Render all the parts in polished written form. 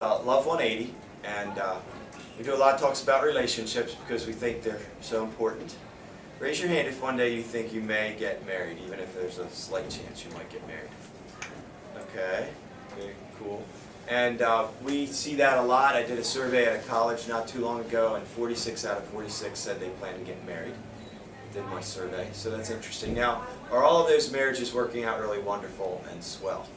Love180, and we do a lot of talks about relationships because we think they're so important. Raise your hand if one day you think you may get married, even if there's a slight chance you might get married. Okay, cool. And we see that a lot. I did a survey at a college not too long ago, and 46 out of 46 said they plan to get married. Did my survey, so that's interesting. Now, are all of those marriages working out really wonderful and swell?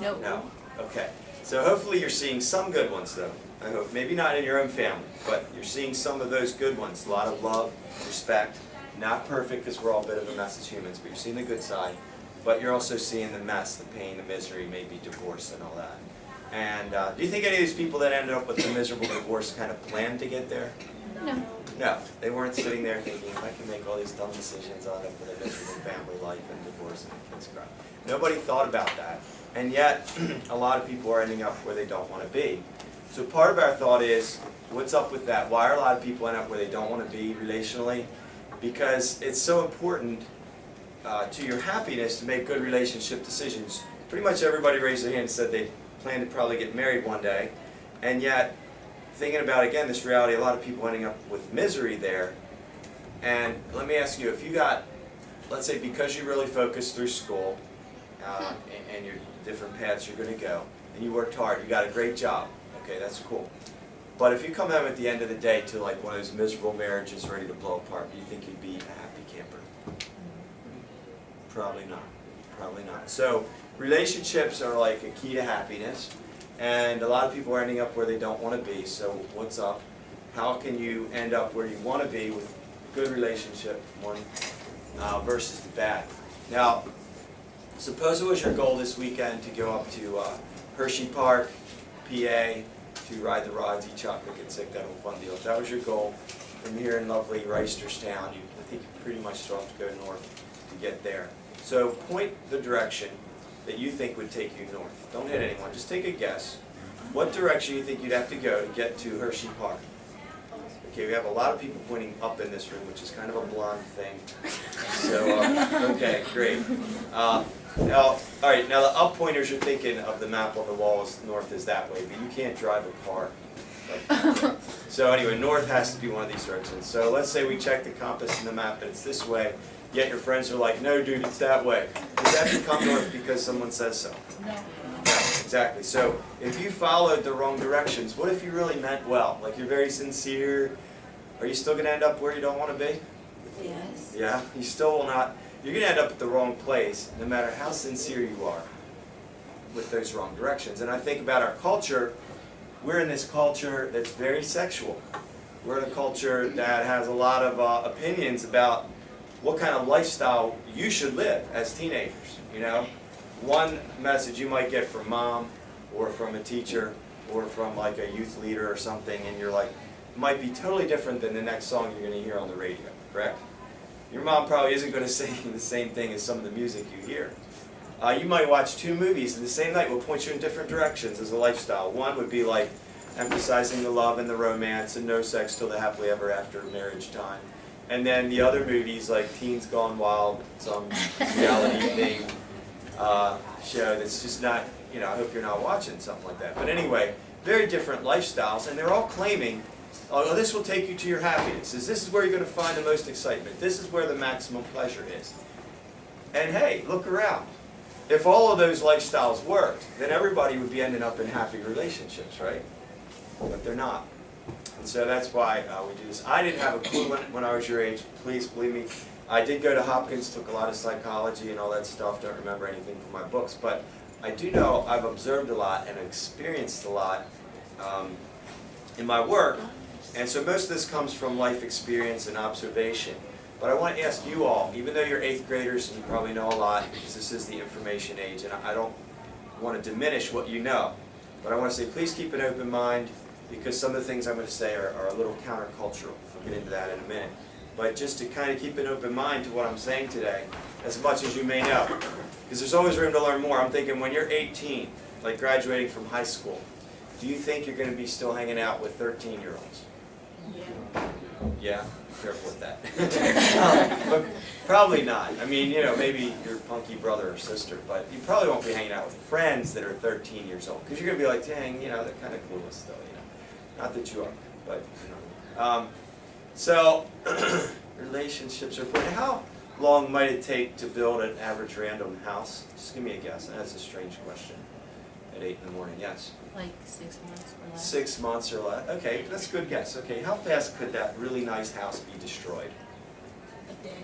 No. No. Okay. So hopefully you're seeing some good ones, though. I hope. Maybe not in your own family, but you're seeing some of those good ones. A lot of love, respect. Not perfect, because we're all a bit of a mess as humans, but you're seeing the good side. But you're also seeing the mess, the pain, the misery, maybe divorce and all that. And do you think any of these people that ended up with a miserable divorce kind of planned to get there? No. No. They weren't sitting there thinking, if I can make all these dumb decisions, I'll end up with a miserable family life and divorce and kids cry. Nobody thought about that. And yet, a lot of people are ending up where they don't want to be. So part of our thought is, what's up with that? Why are a lot of people end up where they don't want to be relationally? Because it's so important to your happiness to make good relationship decisions. Pretty much everybody raised their hand and said they plan to probably get married one day. And yet, thinking about, again, this reality, a lot of people ending up with misery there. And let me ask you, if you got, let's say because you really focused through school, and your different paths you're going to go, and you worked hard, you got a great job, okay, that's cool. But if you come home at the end of the day to like one of those miserable marriages ready to blow apart, do you think you'd be a happy camper? Probably not. Probably not. So relationships are like a key to happiness, and a lot of people are ending up where they don't want to be. So what's up? How can you end up where you want to be with a good relationship, one versus the bad? Now, suppose it was your goal this weekend to go up to Hershey Park, PA, to ride the rides, eat chocolate, get sick, that whole fun deal. If that was your goal from here in lovely Reisterstown, I think you pretty much still have to go north to get there. So point the direction that you think would take you north. Don't hit anyone, just take a guess. What direction you think you'd have to go to get to Hershey Park? Okay, we have a lot of people pointing up in this room, which is kind of a blonde thing. So, okay, great. Now, all right, now the up pointers you're thinking of the map on the wall is north is that way, but you can't drive a car. So anyway, north has to be one of these directions. So let's say we check the compass and the map and it's this way, yet your friends are like, no dude, it's that way. Does that become north because someone says so? No. No, exactly. So if you followed the wrong directions, what if you really meant well? Like you're very sincere, are you still going to end up where you don't want to be? Yes. Yeah, you still will not. You're going to end up at the wrong place, no matter how sincere you are with those wrong directions. And I think about our culture. We're in this culture that's very sexual. We're in a culture that has a lot of opinions about what kind of lifestyle you should live as teenagers. You know, one message you might get from mom, or from a teacher, or from like a youth leader or something, and you're like, might be totally different than the next song you're going to hear on the radio. Correct? Your mom probably isn't going to say the same thing as some of the music you hear. You might watch two movies, and the same night will point you in different directions as a lifestyle. One would be like emphasizing the love and the romance and no sex till the happily ever after marriage time. And then the other movies like Teens Gone Wild, some reality thing show that's just not, you know, I hope you're not watching something like that. But anyway, very different lifestyles, and they're all claiming, oh, this will take you to your happiness. This is where you're going to find the most excitement. This is where the maximum pleasure is. And hey, look around. If all of those lifestyles worked, then everybody would be ending up in happy relationships, right? But they're not. And so that's why we do this. I didn't have a clue when I was your age. Please believe me. I did go to Hopkins, took a lot of psychology and all that stuff. Don't remember anything from my books. But I do know I've observed a lot and experienced a lot in my work. And so most of this comes from life experience and observation. But I want to ask you all, even though you're 8th graders and you probably know a lot, because this is the information age, and I don't want to diminish what you know, but I want to say please keep an open mind, because some of the things I'm going to say are a little countercultural. We'll get into that in a minute. But just to kind of keep an open mind to what I'm saying today, as much as you may know, because there's always room to learn more. I'm thinking when you're 18, like graduating from high school, do you think you're going to be still hanging out with 13-year-olds? Yeah, careful with that. But probably not. I mean, you know, maybe your punky brother or sister, but you probably won't be hanging out with friends that are 13 years old, because you're going to be like, dang, you know, they're kind of clueless still, you know. Not that you are, but, you know. So, relationships are important. How long might it take to build an average random house? Just give me a guess. That's a strange question. At 8 in the morning, yes. Like 6 months or less. 6 months or less. Okay, that's a good guess. Okay, how fast could that really nice house be destroyed? A day.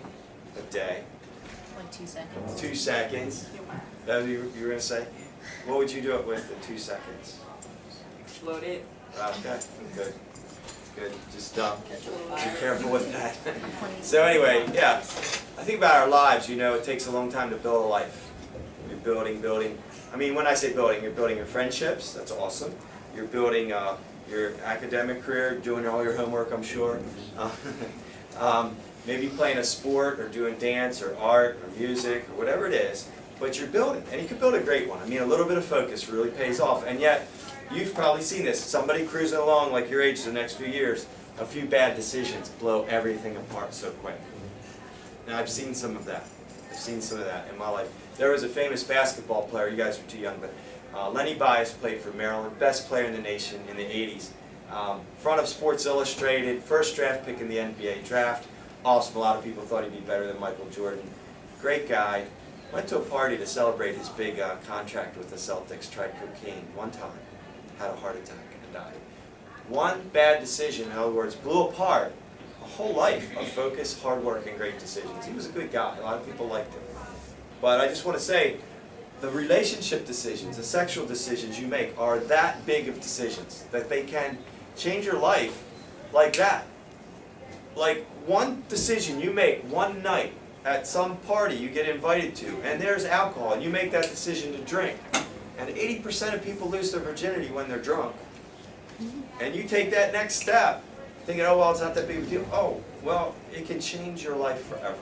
A day. Like 2 seconds. 2 seconds. That what you were going to say? What would you do it with in 2 seconds? Explode it. Okay, good. Good. Just be careful with that. So anyway, yeah. I think about our lives, you know, it takes a long time to build a life. You're building. I mean, when I say building, you're building your friendships. That's awesome. You're building your academic career, doing all your homework, I'm sure. Maybe playing a sport or doing dance or art or music or whatever it is. But you're building, and you can build a great one. I mean, a little bit of focus really pays off. And yet, you've probably seen this. Somebody cruising along like your age the next few years, a few bad decisions blow everything apart so quick. Now, I've seen some of that. I've seen some of that in my life. There was a famous basketball player, you guys are too young, but Lenny Bias played for Maryland, best player in the nation in the 80s. Front of Sports Illustrated, first draft pick in the NBA draft. Awesome, a lot of people thought he'd be better than Michael Jordan. Great guy. Went to a party to celebrate his big contract with the Celtics, tried cocaine one time, had a heart attack and died. One bad decision, in other words, blew apart a whole life of focus, hard work, and great decisions. He was a good guy. A lot of people liked him. But I just want to say, the relationship decisions, the sexual decisions you make are that big of decisions that they can change your life like that. Like one decision you make one night at some party you get invited to, and there's alcohol, and you make that decision to drink, and 80% of people lose their virginity when they're drunk. And you take that next step, thinking, oh, well, it's not that big of a deal. Oh, well, it can change your life forever.